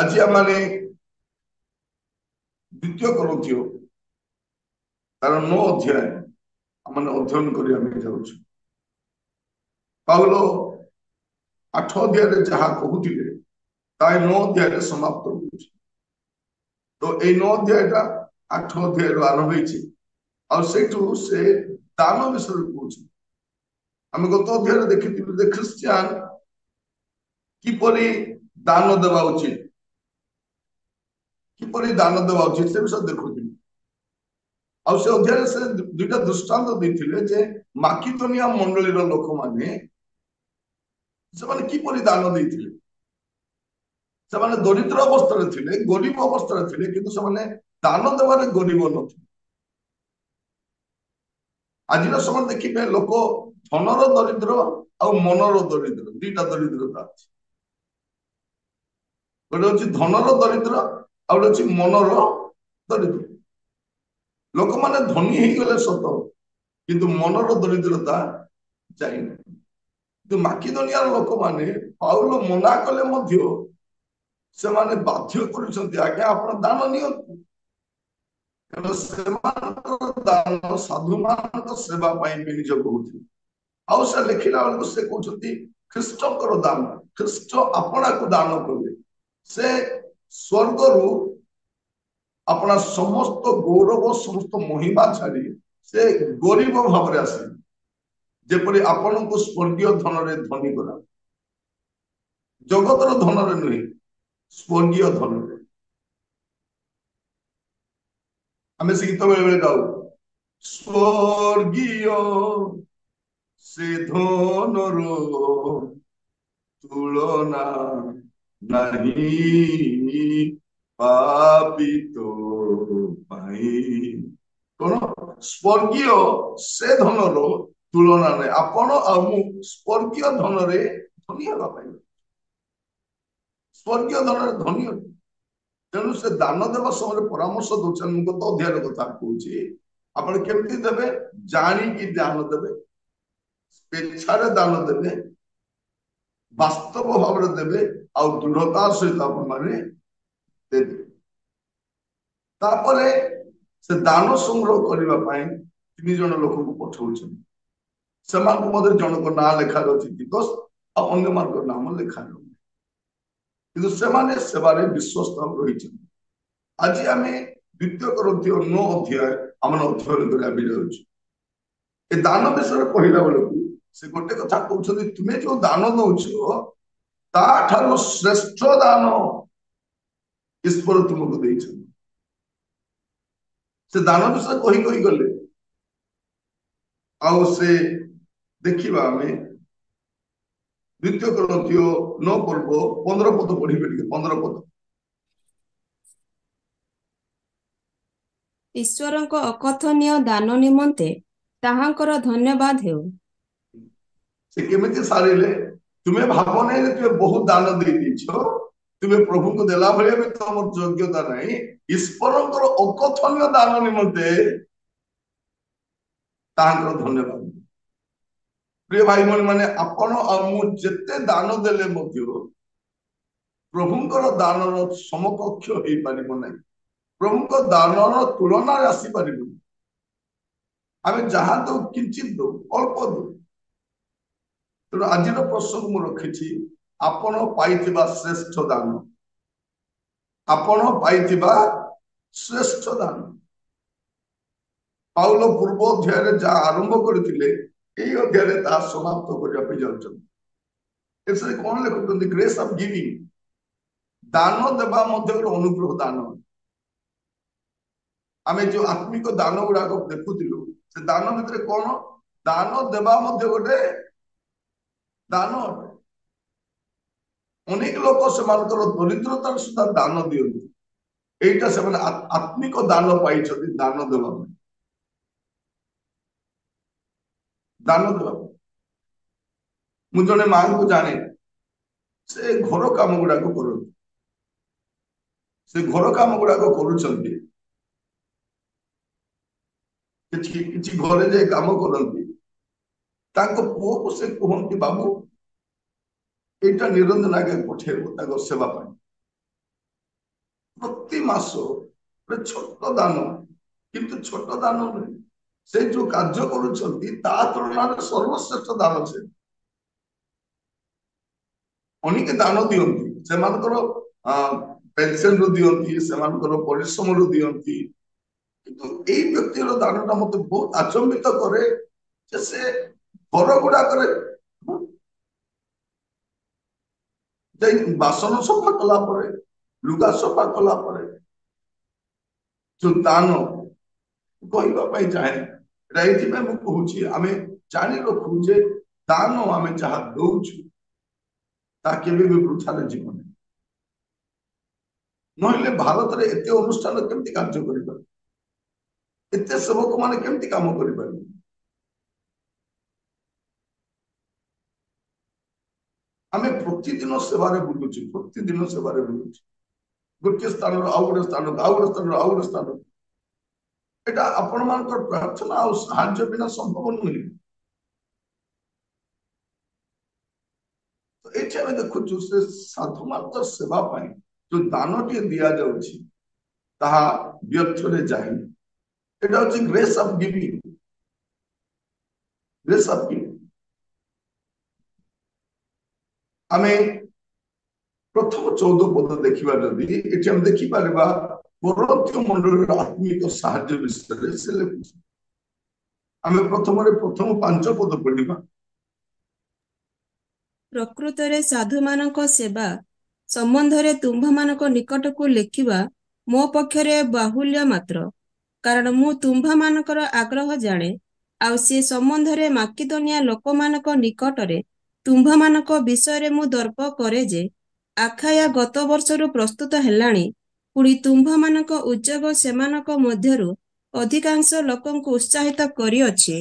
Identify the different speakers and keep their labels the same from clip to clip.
Speaker 1: आज आम द्वितीय करंथियो तार 9 अध्याय आम अध्ययन कर पाउलो 8 अध्याय जहाँ कहते 9 अध्याय समाप्त हो तो ये 9 अध्याय 8 अध्याय आरंभ से दान विषय कह आम गत अध्याय देखी ख्रिस्टियान किपरि दान देवा उचित किपरि दान देवा उचित से विषय देखुली से अध्याय से दुईटा दृष्टांत देते माकिदोनिया मंडली लोक मैंने किपरि दान देते दरिद्र अवस्था थे गरीब अवस्था थे कि दान देवार गरीब न आज समय देखिए लोक धनर दरिद्र आ मनर दरिद्र दुईटा दरिद्रता अच्छी गोटे हूँ धनर दरिद्र आ गोटे मनर दरिद्र लोक मैंने धनी हो गले सत किंतु मनर दरिद्रता जाइना माकिदोनिया लोक मैंने पाउल मना कले से बाध्य कर आप दान नि दान साधु मान सेवा निज कहते आउ लिखला बेलू से कहते ख्रीष्टर दान ख्रीष्ट आपना को दान कले से स्वर्ग रु अपना समस्त गौरव समस्त महिमा छाड़ी से गरीब भाव में आसे जेपरी आपण को स्वर्गीय धन रे धनी करा जगतर धन रे नुहे स्वर्गीय धन रे आम से गीत बेले बेले गाऊ स्वर्गीय से धन रो तुलना नहीं पापित कौन स्वर्गीय से धन रो तुलना नहीं आपण स्वर्गीय धन रे धनी होगा स्वर्गीय धन रे धनी तेणु से दान देवा समय परामर्श दौरान गत अध्याय कथा कहूँ आप केमती देवे जाणी दान देवे स्वेच्छा दान देवे वास्तव भाव देवे आ दृढ़ता सहित आप से दान संग्रह करने 3 जन लोक को पठाऊँ से जनक ना लेखार अच्छी दिवस अन्य नाम लेखार कि सेवारे विश्वस्त रही आज आम द्वितीय करंथियो 9 अध्याय आम अध्ययन कर दान विषय कहला बेलू से गोटे कथा कहते तुम्हें जो दान दौच ताठार श्रेष्ठ दान ईश्वर तुमको दे से दान विषय कही कही गले आउ से देखा आम द्वितीय करंथियो 9 पर्व 15 पद पढ़े 15 पद
Speaker 2: ईश्वर अकथनीय दान निमंते ताहांकर धन्यवाद हेउ
Speaker 1: से केमिति सारिले तुम्हें भाव नहीं तुम्हें बहुत दान दे दीछो तुम्हें प्रभु को देला भले भी तुम योग्यता नहीं ईश्वर अकथनीय दान निमंते ताहांकर धन्यवाद प्रिय भाई मन माने आपण जेते दान देले प्रभुंकर दान समकक्ष हो पार ना प्रभु दान तुलना आसी पार आम जहाँ दो किंचित दो अल्प दो तेणु आज प्रसंग मु रखी आपण पाइथिबा श्रेष्ठ दान आपण पाइथिबा श्रेष्ठ दान पाउल पूर्व अध्याय जहाँ आरंभ करते अध्याय समाप्त करने जाऊँ कौन लिखुं ग्रेस ऑफ गिविंग दान देवा अनुग्रह दान आम जो आत्मिक दान गुड़ाक देखुलु से दान भितर कौन दान देवा गोटे दान अनेक लोक से दरिद्रतार सुधा दान दिखती यहीटा से आत्मिक दान पाई दान देवा दान देवा मु जने मां को जाने से घर काम गुड़ाक कर से घर काम गुड़ाक किछि घरे जे काम करती पुओ को से कहते बाबू एटा निरंजन आगे पठेब सेवा प्रति मास छोट दान किंतु छोट दान नुहे से जो कार्य करुछंती ता तुलना सर्वश्रेष्ठ दान से अनेक दान दियंती से मानकर पेंशन रु दियंती से मानकर परिश्रम रु दियंती किंतु एई व्यक्तिर दानटा मते बहुत आचंबित करे जे से घर गुडा करे बासन सफा कला परे लुगा सफा कला परे जो दान कहवाई चाहे एटा मुझे आम जानी रखू जे दान आम जहाँ दौचु ता केबे भी वृथा जीवन नहले भारत रे एते अनुष्ठान केमती कार्य करिबा एते सेवक माने केमती काम करिबा आमे प्रतिदिन सेवारे बुलुछु प्रतिदिन सेवारे बुलुछु गोटे स्थान आउ गोटे स्थान आउ गोटे स्थान आउ गोटे स्थान एटा आपण मानकर प्रार्थना आ साहाय्य बिना संभव नुहे तो एठी आमे देखुछु से साधु मात्र सेवा पाई जो दानटी दिया जाउछि ताहा व्यर्थ रे जाहि एटा होछि grace of giving grace of giving आमे प्रथम 14 पद देखिबा जदि एठी हम देखि पारबा परंतु मंडल आत्मिक साहाय्य विषय से लिखुछि आमे प्रथम 5 पद पढिबा
Speaker 2: प्रकृत रे साधु मानक सेवा संबंधरे तुम्भ मानक निकट को लेखिबा मो पक्षरे बाहुल्य मात्र कारण मु तुम्भ मानकर आग्रह जाने आ से संबंधरे माकिदनिया लोक मानक निकटरे तुम्भ मानक विषय रे मु दर्प करे जे आखाया गत वर्षरु प्रस्तुत हेलाणी पुणी तुम्भ मानक उद्योग सेमानक मध्यरु अधिकांश लोकंकु उत्साहित करी अछि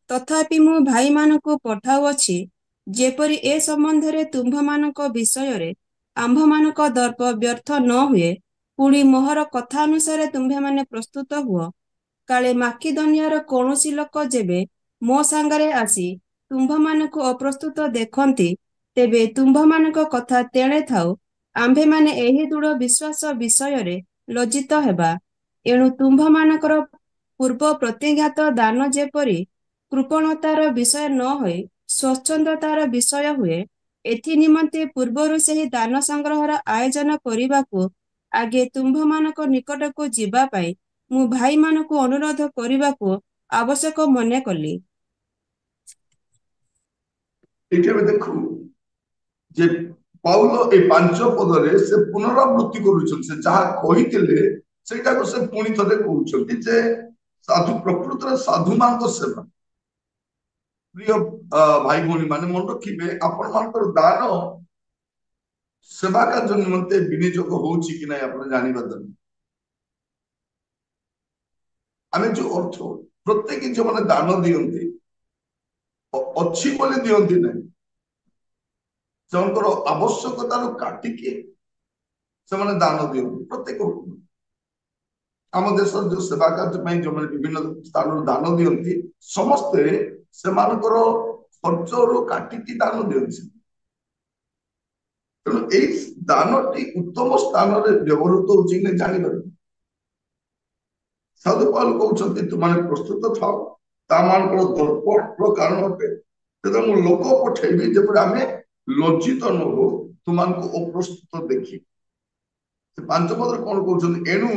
Speaker 2: तथापि मु भाई मानकु पठाउ अछि जेपरि ए संबंधरे तुम्भ मानक विषय रे आंभ मानक दर्प व्यर्थ न हुए पुणी मोहर कथा अनुसार तुम्भे माने प्रस्तुत हुओ काले माकिदनियार कौनसी लोक जेबे मो सांगरे आसी तुम्भ मानक अप्रस्तुत देखंती तेबे तुम्भ मानक कथा तेणे थाउ आंभे माने एही दृढ़ विश्वास विषय रे लज्जित हेबा एणु तुम्भ मानकर पूर्व प्रतिज्ञात दान जेपरि कृपणतार विषय न होई स्वच्छंदतार विषय हुए एथि निमंते पूर्वरु सेही दान संग्रहर आयोजन करिबाकू आगे तुम्भ मानक निकट को जीवा पाई मु भाई मानकू अनुरोध करिबाकू आवश्यक मने कली
Speaker 1: एठी हम देखू जे पाउल ए 5 पद रे से पुनरावृत्ति करूछन से जहा कहितिले सेटा को से पुणी थरे कहउछन जे साधु प्रकृत रे साधु मानक सेवा प्रिय भाई भौणी माने मन रखिबे आपण मानकर दान सेवा कार्य निमंते विनियोग होउछि कि नै आपण जानिबा दरकार आमे जो अर्थ प्रत्येक जो माने दान दियंती अच्छी बोली दियंती नै जनकर आवश्यकता रो काटिके से माने दान दियंती प्रत्येक आम देश जो सेवा कार्य जो माने विभिन्न स्थान दान दियंती समस्ते से मानकर खर्च रो काटिके दान दियंती तेणु एई दानटी उत्तम स्थान रे व्यवहृत होछि नै जानि साधु पाल कहते तुमने प्रस्तुत था दर्पण कारण अटे लोक पठेबी जब आम लज्जित न हो तुमको अप्रस्तुत देखी 5 पद कौन कहते एणु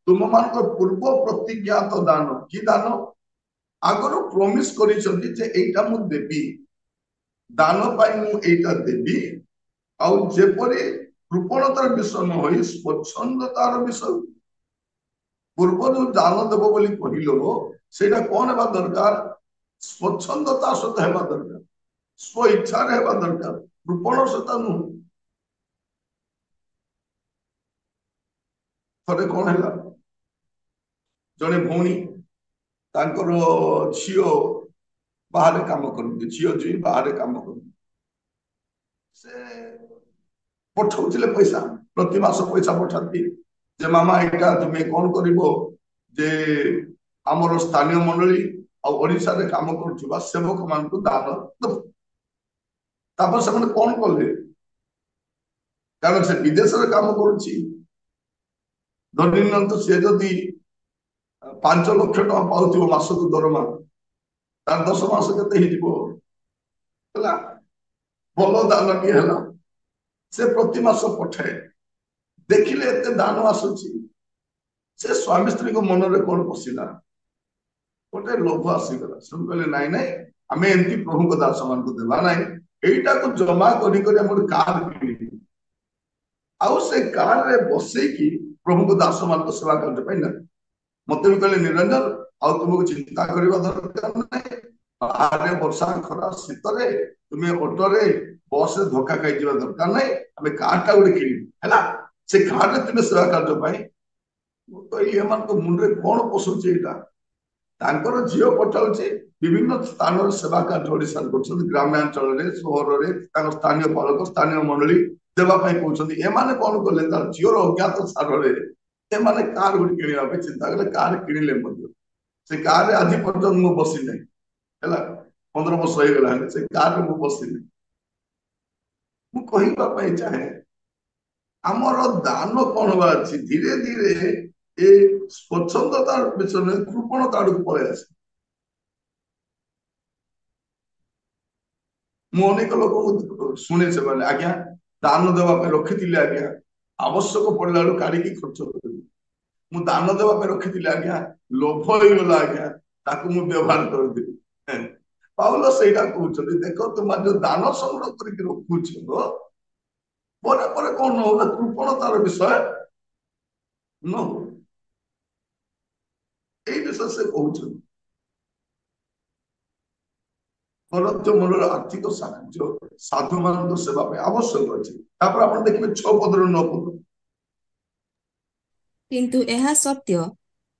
Speaker 1: तुम मान पूर्व प्रतिज्ञात दान कि दान आगर प्रमिश करईटा मु देवी दान मुझा देवी आउपरी कृपणतार विषय न हो स्वच्छंदतार विषय पूर्व जो दान देव बोली कहलो सेटा कौन है दरकार स्वच्छंदता सहित है दरकार स्व इच्छा है दरकार कृपण सहित नुह थे कौन है जड़े भौणी तांकर झीओ बाहर काम करते झीओ जी बाहर काम करते से पठाउथिले पैसा प्रति मास पैसा पठाती जे मामा एटा तुमे कौन करिवो जे आमर स्थानीय मंडली आ ओडिसा रे काम करथुबा सेवक मान को दान दब तापर से कौन कले कारण से विदेश रे काम करूची ଧରି ନିଅନ୍ତୁ ସେ ଯଦି 5 ଲକ୍ଷ ଟଙ୍କା ପାଉଥିବ ମାସକୁ ଦରମା, ତାର 10 ମାସ କେତେ ହେଇଯିବ ହେଲା, ଭଲ ଦାନଟିଏ ହେଲା, ସେ ପ୍ରତି ମାସ ପଠାଏ। ଦେଖିଲେ ଏତେ ଦାନ ଆସୁଛି, ସେ ସ୍ୱାମୀ ସ୍ତ୍ରୀଙ୍କ ମନରେ କଣ ପଶିଲା, ଗୋଟେ ଲୋଭ ଆସିଗଲା। ସେ କହିଲେ ନାଇଁ ନାଇଁ, ଆମେ ଏମିତି ପ୍ରଭୁଙ୍କ ଦାସ ମାନଙ୍କୁ ଦେବା ନାହିଁ, ଏଇଟାକୁ ଜମା କରି କରି ଆମେ ଗୋଟେ କାର କିଣିବୁ, ଆଉ ସେ କାରରେ ବସେଇକି ପ୍ରଭୁଙ୍କ ଦାସ ମାନଙ୍କ ସେବା କାର୍ଯ୍ୟ ପାଇଁ ନେବେ। ମତେ ବି କହିଲେ ନିରଞ୍ଜନ, ଆଉ ତୁମକୁ ଚିନ୍ତା କରିବା ଦରକାର ନାହିଁ, ବାହାରେ ବର୍ଷା ଖରା ଶୀତରେ ତୁମେ ଅଟୋରେ ବସରେ ଧକ୍କା ଖାଇଯିବା ଦରକାର ନାହିଁ, ଆମେ କାରଟା ଗୋଟେ କିଣିବୁ ହେଲା, ସେ କାରରେ ତୁମେ ସେବା କାର୍ଯ୍ୟ ପାଇଁ। ମୁଁ କହିଲି ଏମାନଙ୍କ ମୁଣ୍ଡରେ କଣ ପଶୁଛି ଏଇଟା। ତାଙ୍କର ଝିଅ ପଠାଉଛି, ବିଭିନ୍ନ ସ୍ଥାନରେ ସେବା କାର୍ଯ୍ୟ ଓଡିଶାରେ କରୁଛନ୍ତି, ଗ୍ରାମାଞ୍ଚଳରେ ସହରରେ ତାଙ୍କ ସ୍ଥାନୀୟ ପାଳକ ସ୍ଥାନୀୟ ମଣ୍ଡଳୀ ଦେବା ପାଇଁ କହୁଛନ୍ତି। ଏମାନେ କଣ କଲେ, ତାର ଝିଅର ଅଜ୍ଞାତ ସାରରେ ଏମାନେ କାର ଗୋଟେ କିଣିବା ପାଇଁ ଚିନ୍ତା କଲେ, କାର କିଣିଲେ ମଧ୍ୟ ସେ କାରରେ ଆଜି ପର୍ଯ୍ୟନ୍ତ ମୁଁ ବସି ନାହିଁ ହେଲା, 15 ବର୍ଷ ହେଇଗଲାଣି ସେ କାରରେ ମୁଁ ବସିନି। ମୁଁ କହିବା ପାଇଁ ଚାହେଁ, ଆମର ଦାନ କଣ ବା ଅଛି, ଧୀରେ ଧୀରେ ଏ ସ୍ୱଚ୍ଛନ୍ଦତା ବିଷୟରେ କୃପଣତା ଆଡକୁ ପଳେଇ ଆସେ। ମୁଁ ଅନେକ ଲୋକଙ୍କୁ ଶୁଣେ, ସେମାନେ ଆଜ୍ଞା ଦାନ ଦେବା ପାଇଁ ରଖିଥିଲି ଆଜ୍ଞା, ଆବଶ୍ୟକ ପଡିଲା ବେଳକୁ କାଢିକି ଖର୍ଚ୍ଚ କରିବି। ମୁଁ ଦାନ ଦେବା ପାଇଁ ରଖିଥିଲି ଆଜ୍ଞା, ଲୋଭ ହେଇଗଲା ଆଜ୍ଞା, ତାକୁ ମୁଁ ବ୍ୟବହାର କରିଦେବି। ପାଉଲ ସେଇଟା କହୁଛନ୍ତି, ଦେଖ ତୁମେ ଯୋଉ ଦାନ ସଂଗ୍ରହ କରିକି ରଖୁଛ, ପରେ ପରେ କଣ ନ ହଉ, କୃପଣତାର ବିଷୟ ନ ହଉ, ଏଇ ବିଷୟ ସେ କହୁଛନ୍ତି। କରନ୍ତୁ ମନର ଆର୍ଥିକ ସାହାଯ୍ୟ ସାଧୁ ମାନଙ୍କ ସେବା ପାଇଁ ଆବଶ୍ୟକ ଅଛି। ତାପରେ ଆପଣ ଦେଖିବେ 6 ପଦରୁ 9 ପଦ,
Speaker 2: କିନ୍ତୁ ଏହା ସତ୍ୟ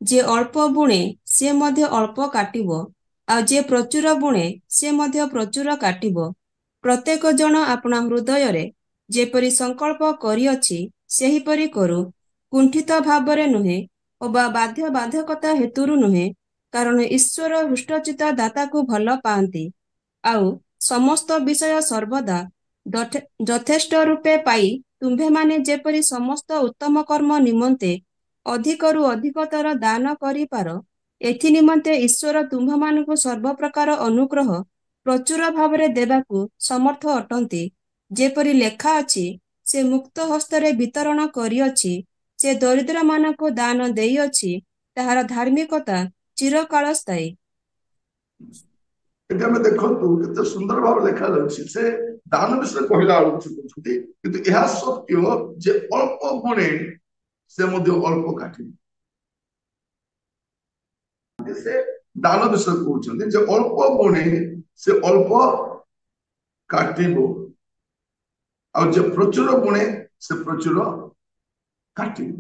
Speaker 2: ଯେ ଅଳ୍ପ ବୁଣେ ସେ ମଧ୍ୟ ଅଳ୍ପ କାଟିବ, ଆଉ ଯେ ପ୍ରଚୁର ବୁଣେ ସେ ମଧ୍ୟ ପ୍ରଚୁର କାଟିବ। ପ୍ରତ୍ୟେକ ଜଣ ଆପଣା ହୃଦୟରେ ଯେପରି ସଂକଳ୍ପ କରିଅଛି ସେହିପରି କରୁ, କୁଣ୍ଠିତ ଭାବରେ ନୁହେଁ ଅବା ବାଧ୍ୟ ବାଧକତା ହେତୁରୁ ନୁହେଁ, କାରଣ ଈଶ୍ୱର ହୃଷ୍ଟଚିତ୍ତ ଦାତାକୁ ଭଲ ପାଆନ୍ତି। ଆଉ ସମସ୍ତ ବିଷୟ ସର୍ବଦା ଯଥେଷ୍ଟ ରୂପେ ପାଇ ତୁମ୍ଭେମାନେ ଯେପରି ସମସ୍ତ ଉତ୍ତମ କର୍ମ ନିମନ୍ତେ ଅଧିକରୁ ଅଧିକତର ଦାନ କରିପାର, ଏଥି ନିମନ୍ତେ ଈଶ୍ୱର ତୁମ୍ଭମାନଙ୍କୁ ସର୍ବପ୍ରକାର ଅନୁଗ୍ରହ ପ୍ରଚୁର ଭାବରେ ଦେବାକୁ ସମର୍ଥ ଅଟନ୍ତି। ଯେପରି ଲେଖା ଅଛି, ସେ ମୁକ୍ତ ହସ୍ତରେ ବିତରଣ କରିଅଛି, ସେ ଦରିଦ୍ରମାନଙ୍କୁ ଦାନ ଦେଇଅଛି, ତାହାର ଧାର୍ମିକତା ଚିରକାଳ ସ୍ଥାୟୀ।
Speaker 1: ଏଠି ଆମେ ଦେଖନ୍ତୁ କେତେ ସୁନ୍ଦର ଭାବରେ ଲେଖାଯାଉଛି। ସେ ଦାନ ବିଷୟରେ କହିଲା ବେଳକୁ ସେ କହୁଛନ୍ତି, କିନ୍ତୁ ଏହା ସତ୍ୟ ଯେ ଅଳ୍ପ ବୁଣେ ସେ ମଧ୍ୟ ଅଳ୍ପ କାଟିବ। ସେ ଦାନ ବିଷୟ କହୁଛନ୍ତି ଯେ ଅଳ୍ପ ବୁଣେ ସେ ଅଳ୍ପ କାଟିବ, ଆଉ ଯେ ପ୍ରଚୁର ବୁଣେ ସେ ପ୍ରଚୁର କାଟିବ।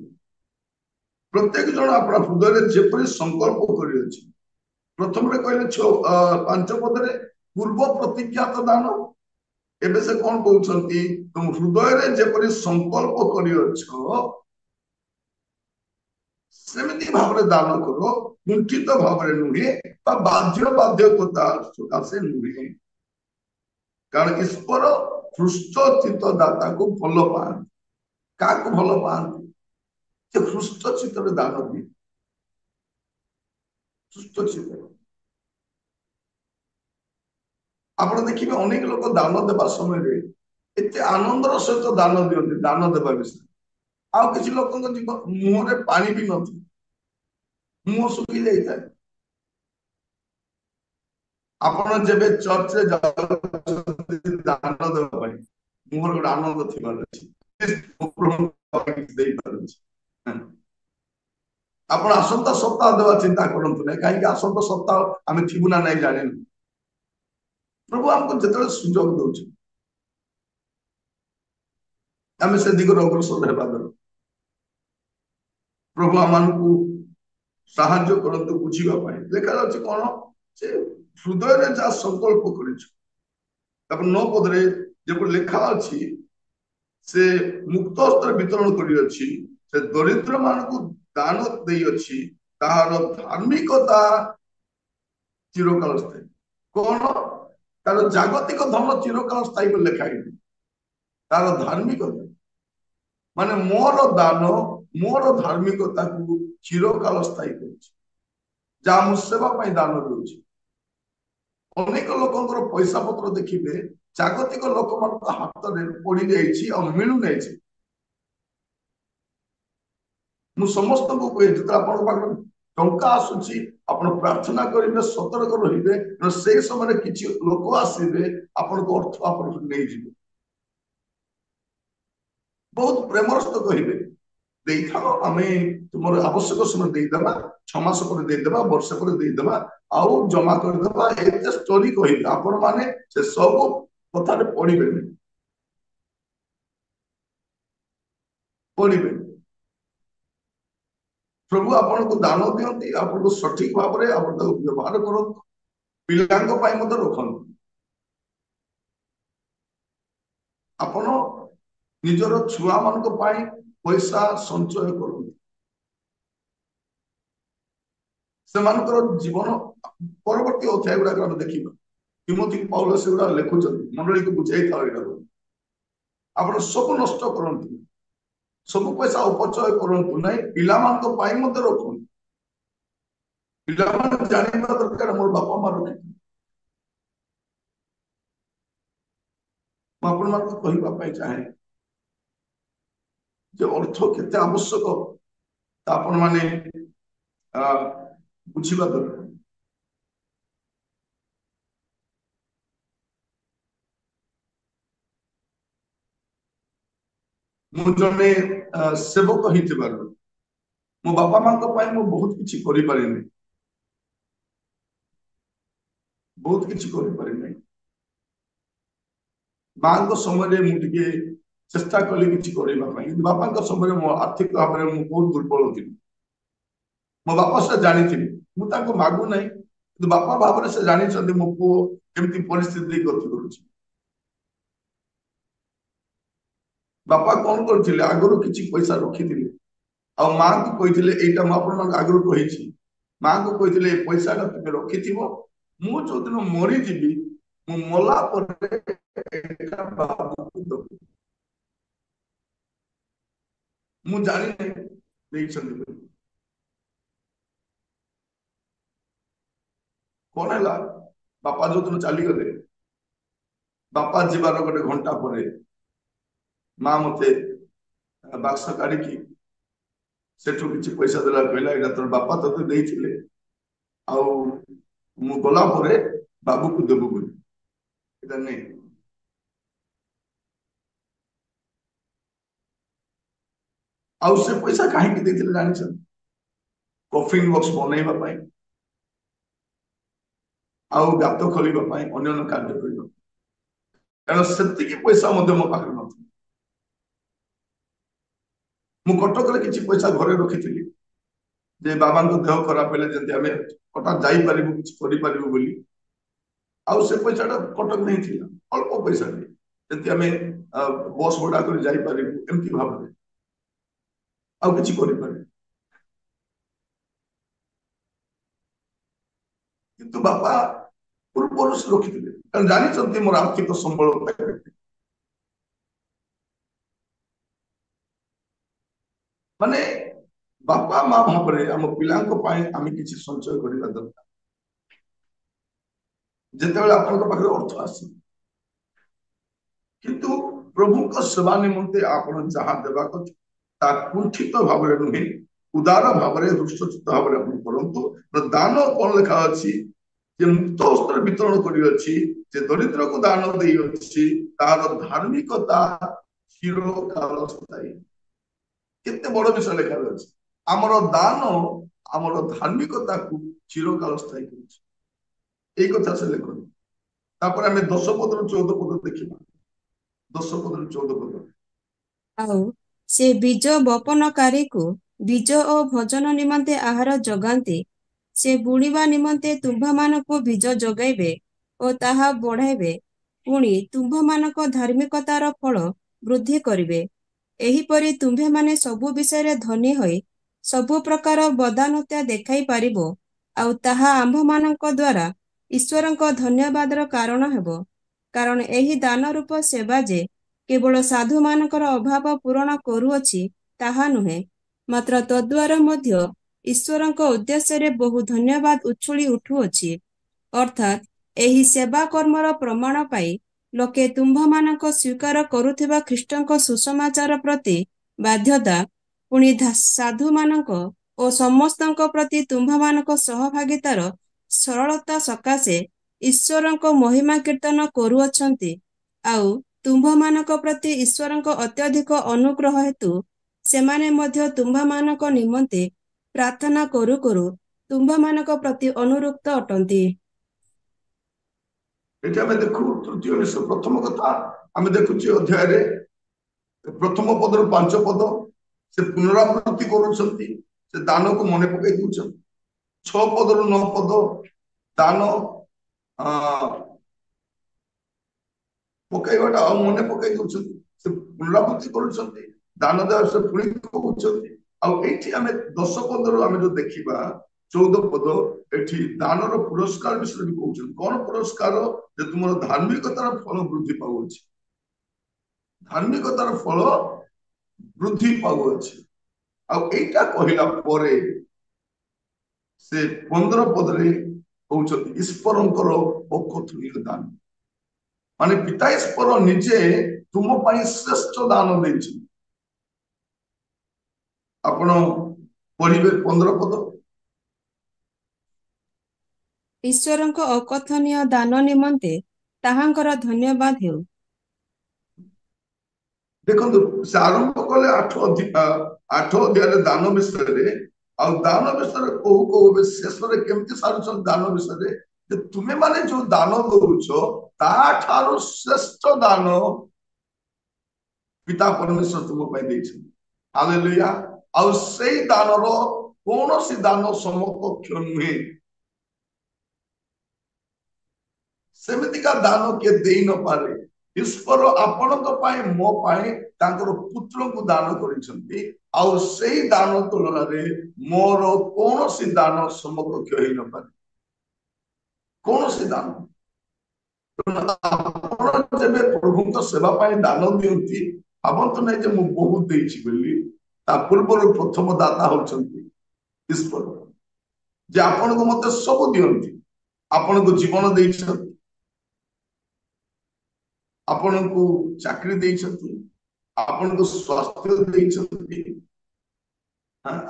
Speaker 1: ପ୍ରତ୍ୟେକ ଜଣ ଆପଣ ହୃଦୟରେ ଯେପରି ସଂକଳ୍ପ କରିଅଛି, ପ୍ରଥମରେ କହିଲେ 5 ପଦରେ ପୂର୍ବ ପ୍ରତିଜ୍ଞାତ ଦାନ, ଏବେ ସେ କଣ କହୁଛନ୍ତି, ତୁମ ହୃଦୟରେ ଯେପରି ସଂକଳ୍ପ କରିଅଛ ସେମିତି ଭାବରେ ଦାନ କର, କୁଣ୍ଠିତ ଭାବରେ ନୁହେଁ ବା ବାଧ୍ୟକତା ସକାଶେ ନୁହେଁ, କାରଣ ଈଶ୍ୱର ହୃଷ୍ଟଚିତ୍ତ ଦାତାକୁ ଭଲ ପାଆନ୍ତି। କାହାକୁ ଭଲ ପାଆନ୍ତି? ସେ ହୃଷ୍ଟଚିତ୍ତରେ ଦାନ ଦିଏ। ହୃଷ୍ଟଚିତ୍ତ, ଆପଣ ଦେଖିବେ ଅନେକ ଲୋକ ଦାନ ଦେବା ସମୟରେ ଏତେ ଆନନ୍ଦର ସହିତ ଦାନ ଦିଅନ୍ତି ଦାନ ଦେବା ବିଷୟରେ। ଆଉ କିଛି ଲୋକଙ୍କ ମୁହଁରେ ପାଣି ବି ନଥିବ, ମୁହଁ ଶୁଖି ଯାଇଥାଏ। ଆପଣ ଯେବେ ଚର୍ଚ୍ଚରେ ଯାଉଛନ୍ତି ଦାନ ଦେବା ପାଇଁ, ମୁହଁରେ ଗୋଟେ ଆନନ୍ଦ ଥିବାର ଅଛି, ଦେଇପାରୁଛି। ଆପଣ ଆସନ୍ତା ସପ୍ତାହ ଦେବା ଚିନ୍ତା କରନ୍ତୁ ନାହିଁ, କାହିଁକି ଆସନ୍ତା ସପ୍ତାହ ଆମେ ଥିବୁ ନା ନାହିଁ ଜାଣିନୁ। ପ୍ରଭୁ ଆମକୁ ଯେତେବେଳେ ସୁଯୋଗ ଦଉଛି ଆମେ ସେ ଦିଗରେ ଅଗ୍ରସର ହେବା ଦରକାର। ପ୍ରଭୁ ଆମମାନଙ୍କୁ ସାହାଯ୍ୟ କରନ୍ତୁ ବୁଝିବା ପାଇଁ। ଲେଖାଯାଉଛି କଣ, ସେ ହୃଦୟରେ ଯାହା ସଂକଳ୍ପ କରିଛୁ। ତାପରେ 9 ପଦରେ ଯେପରି ଲେଖା ଅଛି, ସେ ମୁକ୍ତ ହସ୍ତରେ ବିତରଣ କରିଅଛି, ସେ ଦରିଦ୍ର ମାନଙ୍କୁ ଦାନ ଦେଇଅଛି, ତାହାର ଧାର୍ମିକତା ଚିରକାଳ ସ୍ଥାୟୀ। କଣ? ତାର ଜାଗତିକ ଧନ ଚିରକାଳ ସ୍ଥାୟୀ ବୋଲି ଲେଖା ହେଇଛି। ତାର ଧାର୍ମିକତା ମାନେ ମୋର ଦାନ ମୋର ଧାର୍ମିକତାକୁ ଚିରକାଳ ସ୍ଥାୟୀ କରୁଛି, ଯାହା ମୁଁ ସେବା ପାଇଁ ଦାନ ଦଉଛି। ଅନେକ ଲୋକଙ୍କର ପଇସା ପତ୍ର ଦେଖିବେ ଜାଗତିକ ଲୋକମାନଙ୍କ ହାତରେ ପଡିଯାଇଛି ଆଉ ମିଳୁନାହିଁ। ମୁଁ ସମସ୍ତଙ୍କୁ କୁହେ, ଯେତେବେଳେ ଆପଣଙ୍କ ପାଖରେ ଟଙ୍କା ଆସୁଛି ଆପଣ ପ୍ରାର୍ଥନା କରିବେ, ସତର୍କ ରହିବେ, ସେଇ ସମୟରେ କିଛି ଲୋକ ଆସିବେ ଆପଣଙ୍କ ଅର୍ଥ ଆପଣଙ୍କୁ ନେଇଯିବେ। ବହୁତ ପ୍ରେମର ସହିତ କହିବେ, ଦେଇଥାଅ, ଆମେ ତୁମର ଆବଶ୍ୟକ ସମୟ ଦେଇଦେବା, 6 ମାସ ପରେ ଦେଇଦେବା, ବର୍ଷେ ପରେ ଦେଇଦେବା, ଆଉ ଜମା କରିଦେବା, ଏତେ ଷ୍ଟୋରି କହିବେ। ଆପଣ ମାନେ ସେ ସବୁ କଥାରେ ପଡିବେନି, ପଡିବେନି। ପ୍ରଭୁ ଆପଣଙ୍କୁ ଦାନ ଦିଅନ୍ତି, ଆପଣଙ୍କୁ ସଠିକ ଭାବରେ ଆପଣ ତାକୁ ବ୍ୟବହାର କରନ୍ତୁ, ପିଲାଙ୍କ ପାଇଁ ମଧ୍ୟ ରଖନ୍ତୁ। ଆପଣ ନିଜର ଛୁଆମାନଙ୍କ ପାଇଁ ପଇସା ସଞ୍ଚୟ କରନ୍ତୁ, ସେମାନଙ୍କର ଜୀବନ ପରବର୍ତ୍ତୀ ଅଧ୍ୟାୟ ଗୁଡାକ ଆମେ ଦେଖିବା। ତିମୋଥୀ ପୌଲ ସେଗୁଡା ଲେଖୁଛନ୍ତି, ମଣ୍ଡଳୀକୁ ବୁଝେଇଥାଉ ଏଇଟା। ଆପଣ ସବୁ ନଷ୍ଟ କରନ୍ତୁ, ସବୁ ପଇସା ଅପଚୟ କରନ୍ତୁ ନାହିଁ, ପିଲାମାନଙ୍କ ପାଇଁ ମଧ୍ୟ ରଖନ୍ତୁ। ପିଲାମାନେ ଜାଣିବା ଦରକାର ମୋର ବାପା ମା ରଖିଛନ୍ତି। ମୁଁ ଆପଣମାନଙ୍କୁ କହିବା ପାଇଁ ଚାହେଁ ଯେ ଅର୍ଥ କେତେ ଆବଶ୍ୟକ ତା ଆପଣ ମାନେ ବୁଝିବା ଦରକାର। ମୁଁ ଜଣେ ସେବକ ହେଇଥିବାରୁ ମୋ ବାପା ମାଙ୍କ ପାଇଁ ମୁଁ ବହୁତ କିଛି କରିପାରିନି, ବହୁତ କିଛି କରିପାରିନି। ମାଙ୍କ ସମୟରେ ମୁଁ ଟିକେ ଚେଷ୍ଟା କଲି କିଛି କରିବା ପାଇଁ, କିନ୍ତୁ ବାପାଙ୍କ ସମୟରେ ମୋ ଆର୍ଥିକ ଭାବରେ ମୁଁ ବହୁତ ଦୁର୍ବଳ ଥିଲି। ମୋ ବାପା ସେ ଜାଣିଥିଲି, ମୁଁ ତାଙ୍କୁ ମାଗୁ ନାହିଁ, କିନ୍ତୁ ବାପା ଭାବରେ ସେ ଜାଣିଛନ୍ତି ମୋ ପୁଅ କେମିତି ପରିସ୍ଥିତି ଗତି କରୁଛି। ବାପା କଣ କରିଥିଲେ, ଆଗରୁ କିଛି ପଇସା ରଖିଥିଲେ ଆଉ ମାଙ୍କୁ କହିଥିଲେ, ଏଇଟା ମୁଁ ଆପଣଙ୍କୁ ଆଗରୁ କହିଛି, ମାଙ୍କୁ କହିଥିଲେ ଏ ପଇସାଟା ତୁମେ ରଖିଥିବ, ମୁଁ ଯୋଉଦିନ ମରିଯିବି, ମୁଁ ମଲା ପରେ ଏଇଟା ବାବୁକୁ ଦବୁ। ମୁଁ ଜାଣିନି ଦେଇଛନ୍ତି ବୋଲି। କଣ ହେଲା, ବାପା ଯୋଉଦିନ ଚାଲିଗଲେ, ବାପା ଯିବାର ଗୋଟେ ଘଣ୍ଟା ପରେ ମା ମତେ ବାକ୍ସ କାଢିକି ସେଠୁ କିଛି ପଇସା ଦେଲା, କହିଲା ଏଇଟା ତୋର ବାପା ତତେ ଦେଇଥିଲେ, ଆଉ ମୁଁ ଗଲା ପରେ ବାବୁକୁ ଦେବୁ ବୋଲି, ଏଇଟା ନେଇ। ଆଉ ସେ ପଇସା କାହିଁକି ଦେଇଥିଲେ ଜାଣିଛନ୍ତି? କଫିନ ବକ୍ସ ବନେଇବା ପାଇଁ ଆଉ ଗାତ ଖୋଳିବା ପାଇଁ, ଅନ୍ୟାନ୍ୟ କାର୍ଯ୍ୟ କରିବା, କାରଣ ସେତିକି ପଇସା ମଧ୍ୟ ମୋ ପାଖରେ ନଥିଲା। ମୁଁ କଟକରେ କିଛି ପଇସା ଘରେ ରଖିଥିଲି, ଯେ ବାବାଙ୍କ ଦେହ ଖରାପ ହେଲେ ଯେମିତି ଆମେ ହଠାତ୍ ଯାଇପାରିବୁ, କିଛି କରିପାରିବୁ ବୋଲି। ଆଉ ସେ ପଇସାଟା କଟକ ନେଇ ଥିଲା, ଅଳ୍ପ ପଇସା, ଯେମିତି ଆମେ ବସ୍ ଭଡା କରି ଯାଇପାରିବୁ, ଏମିତି ଭାବରେ, ଆଉ କିଛି କରିପାରିବୁ। କିନ୍ତୁ ବାପା ପୂର୍ବରୁ ସେ ରଖିଥିଲେ, କାରଣ ଜାଣିଛନ୍ତି ମୋର ଆର୍ଥିକ ସମ୍ବଳ। ମାନେ ବାପା ମା ଭାବରେ ଆମ ପିଲାଙ୍କ ପାଇଁ ଆମେ କିଛି ସଞ୍ଚୟ କରିବା ଦରକାର। ଯେତେବେଳେ ଆପଣଙ୍କ ପାଖରେ ଅର୍ଥ ଆସିବ, କିନ୍ତୁ ପ୍ରଭୁଙ୍କ ସେବା ନିମନ୍ତେ ଆପଣ ଯାହା ଦେବା କଥା ତା କୁଣ୍ଠିତ ଭାବରେ ନୁହେଁ, ଉଦାର ଭାବରେ, ହୃଷ୍ଟଚିତ୍ତ ଭାବରେ ଆପଣ କରନ୍ତୁ। ଦାନ କଣ ଲେଖା ଅଛି, ଯେ ମୁକ୍ତ ହସ୍ତରେ ବିତରଣ କରିଅଛି, ଯେ ଦରିଦ୍ରକୁ ଦାନ ଦେଇଅଛି, ତାର ଧାର୍ମିକତା ଚିରକାଳ ସ୍ଥାୟୀ। କେତେ ବଡ ବିଷୟ ଲେଖା ଅଛି, ଆମର ଦାନ ଆମର ଧାର୍ମିକତାକୁ ଚିରକାଳ ସ୍ଥାୟୀ କରୁଛି, ଏଇ କଥା ସେ ଲେଖନ୍ତି। ତାପରେ ଆମେ 10 ପଦରୁ 14 ପଦ ଦେଖିବା। 10 ପଦରୁ 14 ପଦ।
Speaker 2: ଆଉ ସେ ବୀଜ ବପନକାରୀକୁ ବୀଜ ଓ ଭୋଜନ ନିମନ୍ତେ ଆହାର ଯୋଗାନ୍ତି, ସେ ବୁଣିବା ନିମନ୍ତେ ତୁମ୍ଭମାନଙ୍କୁ ବୀଜ ଯୋଗାଇବେ ଓ ତାହା ବଢାଇବେ, ପୁଣି ତୁମ୍ଭମାନଙ୍କ ଧାର୍ମିକତାର ଫଳ ବୃଦ୍ଧି କରିବେ। ଏହିପରି ତୁମ୍ଭେମାନେ ସବୁ ବିଷୟରେ ଧନୀ ହୋଇ ସବୁ ପ୍ରକାର ବଦାନ୍ୟତା ଦେଖାଇ ପାରିବ, ଆଉ ତାହା ଆମ୍ଭମାନଙ୍କ ଦ୍ୱାରା ଈଶ୍ୱରଙ୍କ ଧନ୍ୟବାଦର କାରଣ ହେବ। କାରଣ ଏହି ଦାନ ରୂପ ସେବା ଯେ କେବଳ ସାଧୁମାନଙ୍କର ଅଭାବ ପୂରଣ କରୁଅଛି ତାହା ନୁହେଁ, ମାତ୍ର ତଦ୍ୱାରା ମଧ୍ୟ ଈଶ୍ୱରଙ୍କ ଉଦ୍ଦେଶ୍ୟରେ ବହୁ ଧନ୍ୟବାଦ ଉଛୁଳି ଉଠୁଅଛି। ଅର୍ଥାତ୍ ଏହି ସେବା କର୍ମର ପ୍ରମାଣ ପାଇ ଲୋକେ ତୁମ୍ଭମାନଙ୍କ ସ୍ୱୀକାର କରୁଥିବା ଖ୍ରୀଷ୍ଟଙ୍କ ସୁସମାଚାର ପ୍ରତି ବାଧ୍ୟତା, ପୁଣି ସାଧୁମାନଙ୍କ ଓ ସମସ୍ତଙ୍କ ପ୍ରତି ତୁମ୍ଭମାନଙ୍କ ସହଭାଗିତାର ସରଳତା ସକାଶେ ଈଶ୍ୱରଙ୍କ ମହିମା କୀର୍ତ୍ତନ କରୁଅଛନ୍ତି। ଆଉ ତୁମ୍ଭମାନଙ୍କ ପ୍ରତି ଈଶ୍ୱରଙ୍କ ଅତ୍ୟଧିକ ଅନୁଗ୍ରହ ହେତୁ ସେମାନେ ମଧ୍ୟ ତୁମ୍ଭମାନଙ୍କ ନିମନ୍ତେ ପ୍ରାର୍ଥନା କରୁ କରୁ ତୁମ୍ଭମାନଙ୍କ ପ୍ରତି ଅନୁରକ୍ତ ଅଟନ୍ତି।
Speaker 1: ଏଠି ଆମେ ଦେଖୁ ତୃତୀୟ ବିଷୟ। ପ୍ରଥମ କଥା ଆମେ ଦେଖୁଛେ ଅଧ୍ୟାୟରେ ପ୍ରଥମ ପଦରୁ 5 ପଦ ସେ ପୁନରାବୃତ୍ତି କରୁଛନ୍ତି, ସେ ଦାନକୁ ମନେ ପକାଇ ଦଉଛନ୍ତି। 6 ପଦରୁ 9 ପଦ ଦାନ ପକାଇବାଟା ଆଉ ମନେ ପକାଇ ଦଉଛନ୍ତି, ସେ ପୁନରାବୃତ୍ତି କରୁଛନ୍ତି, ଦାନ ଦେବା ସେ ପୁଣି କହୁଛନ୍ତି। ଆଉ ଏଇଠି ଆମେ 10 ପଦରୁ ଆମେ ଯୋଉ ଦେଖିବା 14 ପଦ, ଏଠି ଦାନର ପୁରସ୍କାର ବିଷୟରେ ବି କହୁଛନ୍ତି। କଣ ପୁରସ୍କାର? ଯେ ତୁମର ଧାର୍ମିକତାର ଫଳ ବୃଦ୍ଧି ପାଉଅଛି, ଧାର୍ମିକତାର ଫଳ ବୃଦ୍ଧି ପାଉଅଛି। ଆଉ ଏଇଟା କହିଲା ପରେ ସେ 15 ପଦରେ କହୁଛନ୍ତି ଈଶ୍ୱରଙ୍କର ଅକଥନୀୟ ଦାନ, ମାନେ ପିତା ଈଶ୍ୱର ନିଜେ ତୁମ ପାଇଁ ଶ୍ରେଷ୍ଠ ଦାନ ଦେଇଛନ୍ତି। ଆପଣ ପଢିବେ 15 ପଦ।
Speaker 2: ଈଶ୍ୱରଙ୍କ ଅକଥନୀୟ ଦାନ ନିମନ୍ତେ ତାହାଙ୍କର ଧନ୍ୟବାଦ ହେଉ।
Speaker 1: ଦେଖନ୍ତୁ ସେ ଆରମ୍ଭ କଲେ 8 ଅଧ୍ୟାୟରେ ଦାନ ବିଷୟରେ। ଆଉ ଦାନ ବିଷୟରେ କହୁ କହୁ ଶେଷରେ କେମିତି ସାରୁଛନ୍ତି ଦାନ ବିଷୟରେ? ଯେ ତୁମେ ମାନେ ଯୋଉ ଦାନ ଦଉଛ ତାଠାରୁ ଶ୍ରେଷ୍ଠ ଦାନ ପିତା ପରମେଶ୍ୱର ତୁମ ପାଇଁ ଦେଇଛନ୍ତି। ହାଲେଲୁୟା। ଆଉ ସେଇ ଦାନର କୌଣସି ଦାନ ସମକକ୍ଷ ନୁହେଁ। ସେମିତିକା ଦାନ କିଏ ଦେଇ ନପାରେ। ଈଶ୍ୱର ଆପଣଙ୍କ ପାଇଁ ମୋ ପାଇଁ ତାଙ୍କର ପୁତ୍ରଙ୍କୁ ଦାନ କରିଛନ୍ତି। ଆଉ ସେଇ ଦାନ ତୁଳନାରେ ମୋର କୌଣସି ଦାନ ସମକକ୍ଷ ହେଇନପାରେ, କୌଣସି ଦାନ। ଆପଣ ଯେବେ ପ୍ରଭୁଙ୍କ ସେବା ପାଇଁ ଦାନ ଦିଅନ୍ତି, ଭାବନ୍ତୁ ନାହିଁ ଯେ ମୁଁ ବହୁତ ଦେଇଛି ବୋଲି। ତା ପୂର୍ବରୁ ପ୍ରଥମ ଦାତା ହଉଛନ୍ତି ଈଶ୍ୱର, ଯେ ଆପଣଙ୍କୁ ମତେ ସବୁ ଦିଅନ୍ତି। ଆପଣଙ୍କୁ ଜୀବନ ଦେଇଛନ୍ତି, ଆପଣଙ୍କୁ ଚାକିରି ଦେଇଛନ୍ତି, ଆପଣଙ୍କୁ ସ୍ୱାସ୍ଥ୍ୟ ଦେଇଛନ୍ତି,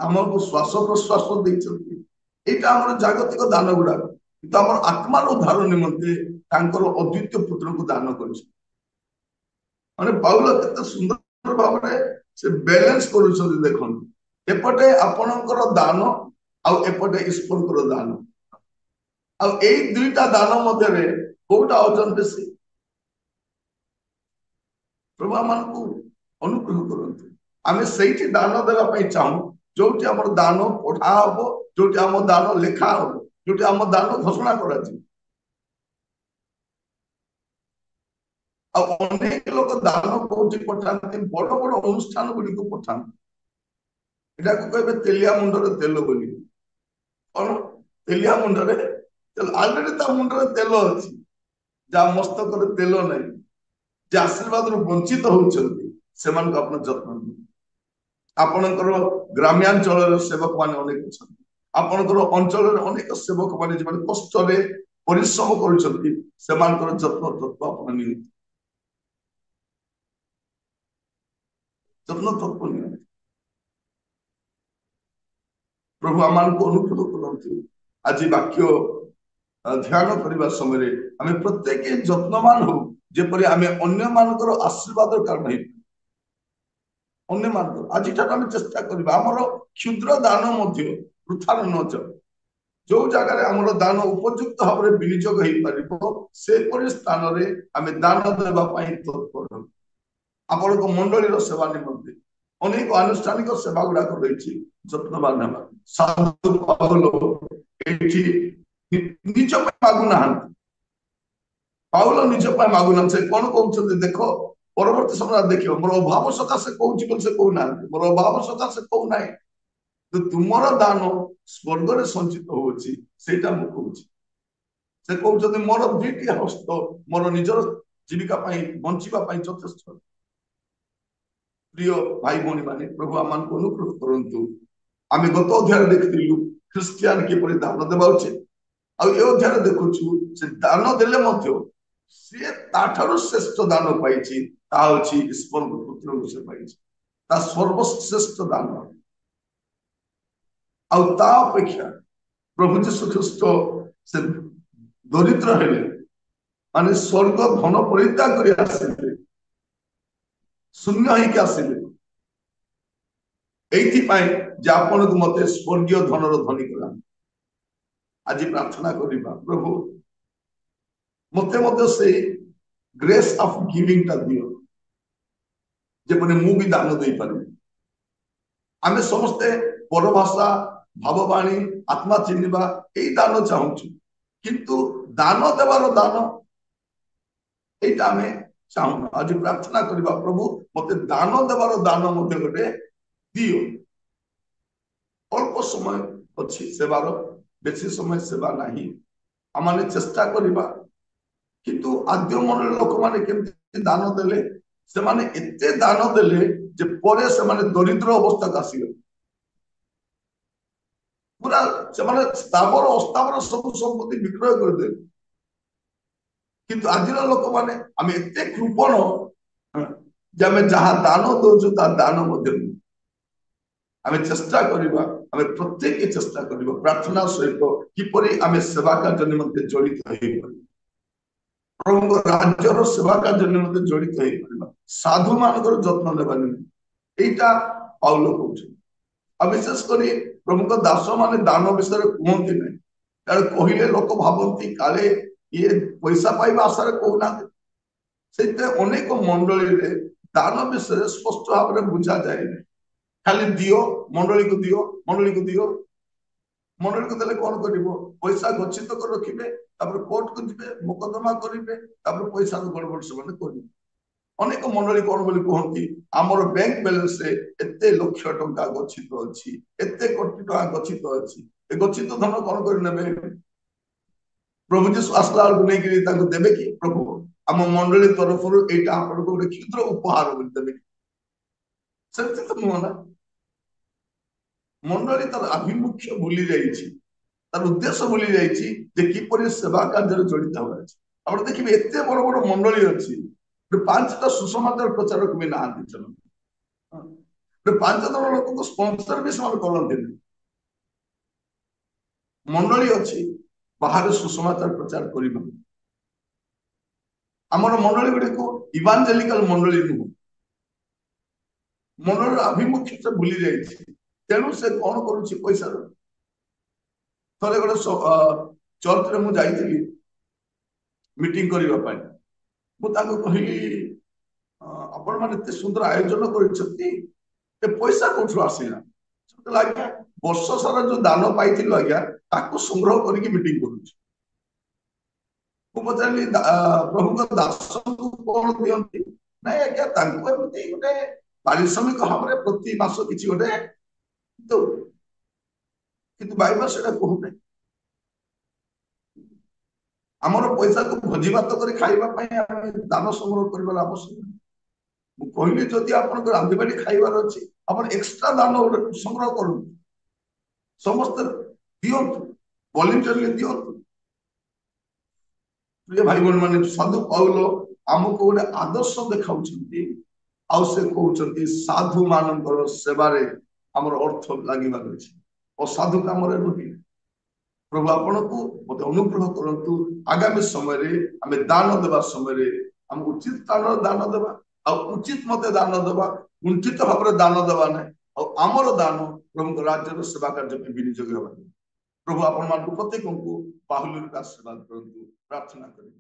Speaker 1: ଆମକୁ ଶ୍ୱାସ ପ୍ରଶ୍ୱାସ ଦେଇଛନ୍ତି। ଏଇଟା ଆମର ଜାଗତିକ ଦାନ ଗୁଡାକ। କିନ୍ତୁ ଆମର ଆତ୍ମାର ଉଦ୍ଧାର ନିମନ୍ତେ ତାଙ୍କର ଅଦ୍ୱିତୀୟ ପୁତ୍ରଙ୍କୁ ଦାନ କରିଛନ୍ତି। ମାନେ ପାଉଲ କେତେ ସୁନ୍ଦର ଭାବରେ ସେ ବାଲାନ୍ସ କରୁଛନ୍ତି। ଦେଖନ୍ତୁ, ଏପଟେ ଆପଣଙ୍କର ଦାନ ଆଉ ଏପଟେ ଈଶ୍ୱରଙ୍କର ଦାନ। ଆଉ ଏଇ ଦୁଇଟା ଦାନ ମଧ୍ୟରେ କୋଉଟା ଓଜନ ବେଶୀ? ପ୍ରଭୁ ଆମମାନଙ୍କୁ ଅନୁଗ୍ରହ କରନ୍ତୁ। ଆମେ ସେଇଠି ଦାନ ଦେବା ପାଇଁ ଚାହୁଁ ଯୋଉଠି ଆମର ଦାନ ପଢା ହବ, ଯୋଉଠି ଆମ ଦାନ ଲେଖା ହବ, ଯୋଉଠି ଆମ ଦାନ ଘୋଷଣା କରାଯିବ। ଆଉ ଅନେକ ଲୋକ ଦାନ କୋଉଠି ପଠାନ୍ତି? ବଡ ବଡ ଅନୁଷ୍ଠାନ ଗୁଡିକୁ ପଠାନ୍ତି। ଏଟାକୁ କହିବେ ତେଲିଆ ମୁଣ୍ଡରେ ତେଲ ବୋଲି। କଣ? ତେଲିଆ ମୁଣ୍ଡରେ ତେଲ। ଅଲରେଡି ତା ମୁଣ୍ଡରେ ତେଲ ଅଛି, ଯାହା ମସ୍ତକରେ ତେଲ ନାହିଁ, ଯେ ଆଶୀର୍ବାଦରୁ ବଞ୍ଚିତ ହଉଛନ୍ତି, ସେମାନଙ୍କୁ ଆପଣ ଯତ୍ନ ନିଅନ୍ତୁ। ଆପଣଙ୍କର ଗ୍ରାମାଞ୍ଚଳର ସେବକ ମାନେ ଅନେକ ଅଛନ୍ତି। ଆପଣଙ୍କର ଅଞ୍ଚଳରେ ଅନେକ ସେବକ ମାନେ ଯେଉଁମାନେ କଷ୍ଟରେ ପରିଶ୍ରମ କରୁଛନ୍ତି, ସେମାନଙ୍କର ଯତ୍ନ ଆପଣ ନିଅନ୍ତୁ, ଯତ୍ନ ନିଅନ୍ତୁ। ପ୍ରଭୁ ଆମମାନଙ୍କୁ ଅନୁଗ୍ରହ କରନ୍ତୁ। ଆଜି ବାକ୍ୟ ଧ୍ୟାନ କରିବା ସମୟରେ ଆମେ ପ୍ରତ୍ୟେକ ଯତ୍ନବାନ ହଉ, ଯେପରି ଆମେ ଅନ୍ୟମାନଙ୍କର ଆଶୀର୍ବାଦର କାରଣ ହେଇପାରିବୁ। ଅନ୍ୟମାନଙ୍କର ଆଜିଠାରୁ ଆମେ ଚେଷ୍ଟା କରିବା ଆମର କ୍ଷୁଦ୍ର ଦାନ ମଧ୍ୟ ବୃଥାରେ ନ ଯାଉ। ଯୋଉ ଜାଗାରେ ଆମର ଦାନ ଉପଯୁକ୍ତ ଭାବରେ ବିନିଯୋଗ ହେଇପାରିବ, ସେପରି ସ୍ଥାନରେ ଆମେ ଦାନ ଦେବା ପାଇଁ ତତ୍ପର ହେବୁ। ଆପଣଙ୍କ ମଣ୍ଡଳୀର ସେବା ନିମନ୍ତେ ଅନେକ ଆନୁଷ୍ଠାନିକ ସେବା ଗୁଡାକ ରହିଛି, ଯତ୍ନବାନ ହେବା। ସାଧୁ ପାଉଲ ଏଠି ନିଜ ପାଇଁ ମାଗୁନାହାନ୍ତି। ପାଉଲ ନିଜ ପାଇଁ ମାଗୁନାହାନ୍ତି। ସେ କଣ କହୁଛନ୍ତି ଦେଖ, ପରବର୍ତ୍ତୀ ସମୟରେ ଦେଖିବ, ମୋର ଅଭାବ ସକାଶେ କହୁଛି ବୋଲି ସେ କହୁନାହାନ୍ତି। ମୋର ଅଭାବ ସକାଶେ କହୁନାହିଁ, ତୁମର ଦାନ ସ୍ୱର୍ଗରେ ସଞ୍ଚିତ ହଉଛି, ସେଇଟା ମୁଁ କହୁଛି। ସେ କହୁଛନ୍ତି ମୋର 2ଟି ହସ୍ତ ମୋର ନିଜର ଜୀବିକା ପାଇଁ, ବଞ୍ଚିବା ପାଇଁ ଯଥେଷ୍ଟ। प्रिय भाई भौणी माने प्रभु आम अनुग्रह करंतु आम गत अध्याय देखिलु ख्रिस्टियान किपरि दान देवा उचित अध्याय देखुछु से दान देले मध्य से ताठारु श्रेष्ठ दान पाइछि ता होछि ईश्वर पुत्र से पाइछि ता सर्वश्रेष्ठ दान ता अपेक्षा प्रभु जीशु ख्रीस्ट से दरिद्र हेले माने स्वर्ग धन परित्याग करि आसिले शून्य होइके आसिले एइथिपाई जे आपनको मते स्वर्गीय धनर धनी कला आज प्रार्थना करिबा प्रभु मते मते से ग्रेस ऑफ गिविंग ता दियो जेपने मु भी दान देई पारे आमे समस्ते परभाषा भाववाणी आत्मा चिन्हिबा एई दान चाहूछु किंतु दान देवार दान एटा आमे चाहू आज प्रार्थना करिबा प्रभु मते दान देवार दान मते गोटे दियो अल्प समय अछि सेवार बेसी समय सेवा नाही आमाने चेष्टा करिबा किंतु आद्य मन लोक माने केमति दान देले से माने एते दान देले जे परे से माने दरिद्र अवस्था का आसीले पूरा से माने स्थावर अस्थावर सब संपत्ति विक्रय कर दे किंतु आज लोक माने आम एते कृपण जे आम जहाँ दान दौचु ता दान मध्य आम चेष्टा करिबा आम प्रत्येक चेष्टा करिबा प्रार्थना सहित किपरि आम सेवा कार्य निमंते जड़ित होई प्रभु राज्यर सेवा कार्य निमंते जड़ित होई परिबा साधु मानकर जत्न लेबा निमंते एटा पाउल कहउछ विशेष करी प्रभु दास माने दान विषय कहते नहीं कारण कहले लोक भावती काले ये पैसा पाइबा आशा कहना से अनेक मंडली रे दान विषय स्पष्ट भाव में बुझा जाए खाली दियो मंडली को दियो मंडली को दियो मंडली को देले कौन करिवो पैसा गच्छित कर रखिबे तापर कोर्ट को जिबे मुकदमा करिबे तापर पैसा गड़बड़ से माने करिबे अनेक मंडली कौन बोली कहती आमर बैंक बैलेंस रे एते लक्ष टंका गच्छित अछि एते कोटी टंका गच्छित अछि ए गच्छित धन कौन कर नेबे प्रभु जी आसला नै कि ताको देबे कि प्रभु आम मंडली तरफ रु एटा आपन को क्षुद्र उपहार बोली देबे सेते तो मोना मंडली तर अभिमुख्य भूली जाइछि तार उद्देश्य भूली जाइछि जे किपरि सेवा कार्य जड़ित होय अछि आपण देखिबे एते बड़ बड़ मंडली अछि 5टा सुसमाचार प्रचारक भी ना चलो 5 जन लोक को स्पॉन्सर भी समान करते मंडली अछि बाहर सुसमाचार प्रचार करिबा हमर मंडली गुडी को इवांजेलिकल मंडली नु मंडली अभिमुख्य से भूली जाई छी तेनु से कोन करूची पैसा थले गोटे चर्च रे मु जाईଥିଲି मीटिंग करिबा पाई मु ताको कहिली आपण माने एते सुंदर आयोजन करिसथि ए पैसा कोठु आसीला सत लाग्या वर्ष सारा जो दान पाइथिलु आज्ञा ताको संग्रह करके मीटिंग करूची मु पचारली प्रभु को दास को कोन दियंती नै आज्ञा ताको एमती गोटे पारिश्रमिक भाव रे प्रति मास किछि गोटे तो किंतु बाइबल सेटा कहू नै आमर पैसा को भोजी भात कर खाइबा दान संग्रह करवा आवश्यक मु कहली जदि आपन रांधिबाड़ी खाइबार अछि अपन एक्स्ट्रा दान संग्रह करू समस्त दियंतु वॉलंटियरली दियंतु प्रिय भाई बहन माने साधु पाउल हमको गोटे आदर्श देखाउछंती आ से कहउछंती साधु मानकर सेवा रे हमर अर्थ लागिबार अछि और साधु काम रे नुहि प्रभु आपण को मत अनुग्रह करंतु आगामी समय रे हमें दान देवा समय रे हम उचित दान देवा आ उचित मते दान देवा उचित भाव रे दान देवा नै और हमर दान प्रभु राज्य रो सेवा कार्य में विनियोग हेबा प्रभु आपण मान को प्रत्येक को बाहुल्य का आशीर्वाद करंतु प्रार्थना करियो।